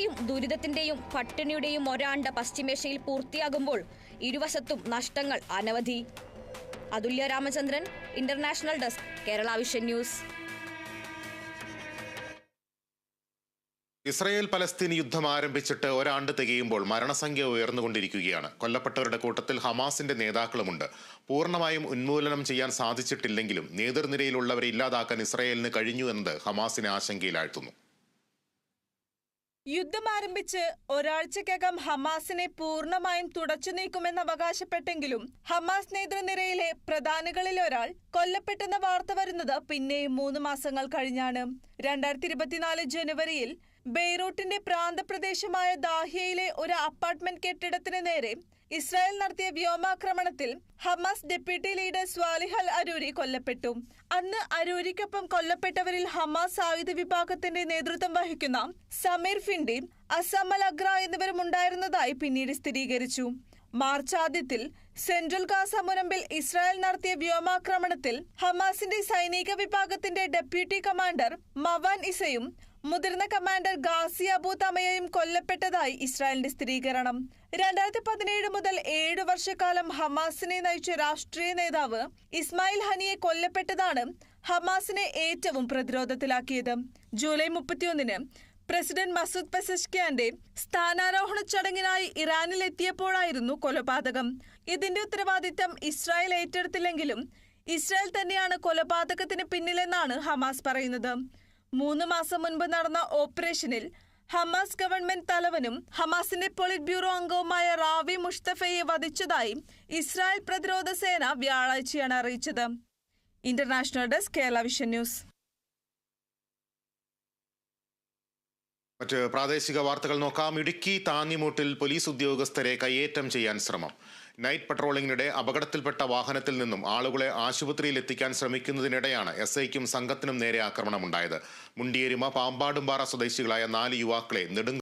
യുദ്ധത്തിന്റെയും ദുരിതത്തിന്റെയും പട്ടിണിയുടെയും ഒരാണ്ട് പശ്ചിമേഷ്യയിൽ പൂർത്തിയാകുമ്പോൾ ഇരുവശത്തും നഷ്ടങ്ങൾ അനവധി. Athulya Ramachandran, international desk, Kerala Vision News. Israel Palestine യുദ്ധം ആരംഭിച്ചിട്ട് ഒരാണ്ട് തികയുമ്പോൾ മരണസംഖ്യ ഉയർന്നുകൊണ്ടിരിക്കുകയാണ്. കൊല്ലപ്പെട്ടവരുടെ കൂട്ടത്തിൽ ഹമാസിന്റെ നേതാക്കളുമുണ്ട്. പൂർണ്ണമായും ഉന്മൂലനം ചെയ്യാൻ സാധിച്ചിട്ടില്ലെങ്കിലും നേതൃനിരയിലുള്ളവരെ ഇല്ലാതാക്കാൻ ഇസ്രയേലിന് കഴിഞ്ഞു എന്നത് ഹമാസിനെ ആശങ്കയിലാഴ്ത്തുന്നു. യുദ്ധം ആരംഭിച്ച് ഒരാഴ്ചക്കകം ഹമാസിനെ പൂർണ്ണമായും തുടച്ചു നീക്കുമെന്ന് അവകാശപ്പെട്ടെങ്കിലും ഹമാസ് നേതൃനിരയിലെ പ്രധാനികളിൽ ഒരാൾ കൊല്ലപ്പെട്ടെന്ന വാർത്ത വരുന്നത് പിന്നെയും 3 മാസങ്ങൾ കഴിഞ്ഞാണ്. 2024 ജനുവരിയിൽ ബെയ്റൂട്ടിന്റെ പ്രാന്തപ്രദേശമായ ദാഹിയയിലെ ഒരു അപ്പാർട്ട്മെന്റ് കെട്ടിടത്തിന് നേരെ ഇസ്രായേൽ നടത്തിയ വ്യോമാക്രമണത്തിൽ ഹമാസ് ഡെപ്യൂട്ടി ലീഡർ സ്വാലിഹ് അൽ അരൂരി കൊല്ലപ്പെട്ടു. അന്ന് അരൂരിക്കൊപ്പം കൊല്ലപ്പെട്ടവരിൽ ഹമാസ് ആയുധ വിഭാഗത്തിന്റെ നേതൃത്വം വഹിക്കുന്ന സമീർ ഫിൻഡി, അസം അൽ അഗ്ര എന്നിവരും ഉണ്ടായിരുന്നതായി പിന്നീട് സ്ഥിരീകരിച്ചു. മാർച്ച് ആദ്യത്തിൽ സെൻട്രൽ ഗാസ മുനമ്പിൽ ഇസ്രായേൽ നടത്തിയ വ്യോമാക്രമണത്തിൽ ഹമാസിന്റെ സൈനിക വിഭാഗത്തിന്റെ ഡെപ്യൂട്ടി കമാൻഡർ മവാൻ ഇസയും മുതിർന്ന കമാൻഡർ ഗാസി അബു തമയയും കൊല്ലപ്പെട്ടതായി ഇസ്രായേലിന്റെ സ്ഥിരീകരണം. 2017 മുതൽ 7 വർഷക്കാലം ഹമാസിനെ നയിച്ച രാഷ്ട്രീയ നേതാവ് ഇസ്മായിൽ ഹനിയെ കൊല്ലപ്പെട്ടതാണ് ഹമാസിനെ ഏറ്റവും പ്രതിരോധത്തിലാക്കിയത്. ജൂലൈ 31-ന് പ്രസിഡന്റ് മസൂദ് പെസഷ്കിയാന്റെ സ്ഥാനാരോഹണ ചടങ്ങിനായി ഇറാനിൽ എത്തിയപ്പോഴായിരുന്നു കൊലപാതകം. ഇതിന്റെ ഉത്തരവാദിത്തം ഇസ്രായേൽ ഏറ്റെടുത്തില്ലെങ്കിലും ഇസ്രായേൽ തന്നെയാണ് കൊലപാതകത്തിന് പിന്നിലെന്നാണ് ഹമാസ് പറയുന്നത്. 3 മാസം മുൻപ് നടന്ന ഓപ്പറേഷനിൽ ഹമാസ് ഗവൺമെന്റ് തലവനും ഹമാസിന്റെ പൊളിറ്റ് ബ്യൂറോ അംഗവുമായ റാവി മുഷ്തഫയെ വധിച്ചതായി ഇസ്രായേൽ പ്രതിരോധ സേന വ്യാഴാഴ്ചയാണ് അറിയിച്ചത്. International desk, Kerala Vision news. മറ്റ് പ്രാദേശിക വാർത്തകൾ നോക്കാം. ഇടുക്കി താന്നിമൂട്ടിൽ പോലീസ് ഉദ്യോഗസ്ഥരെ കയ്യേറ്റം ചെയ്യാൻ ശ്രമം. നൈറ്റ് പട്രോളിംഗിനിടെ അപകടത്തിൽപ്പെട്ട വാഹനത്തിൽ നിന്നും ആളുകളെ ആശുപത്രിയിൽ എത്തിക്കാൻ ശ്രമിക്കുന്നതിനിടെയാണ് SIക്കും സംഘത്തിനും നേരെ ആക്രമണമുണ്ടായത്. മുണ്ടിയേരുമ പാമ്പാടുംപാറ സ്വദേശികളായ 4 യുവാക്കളെ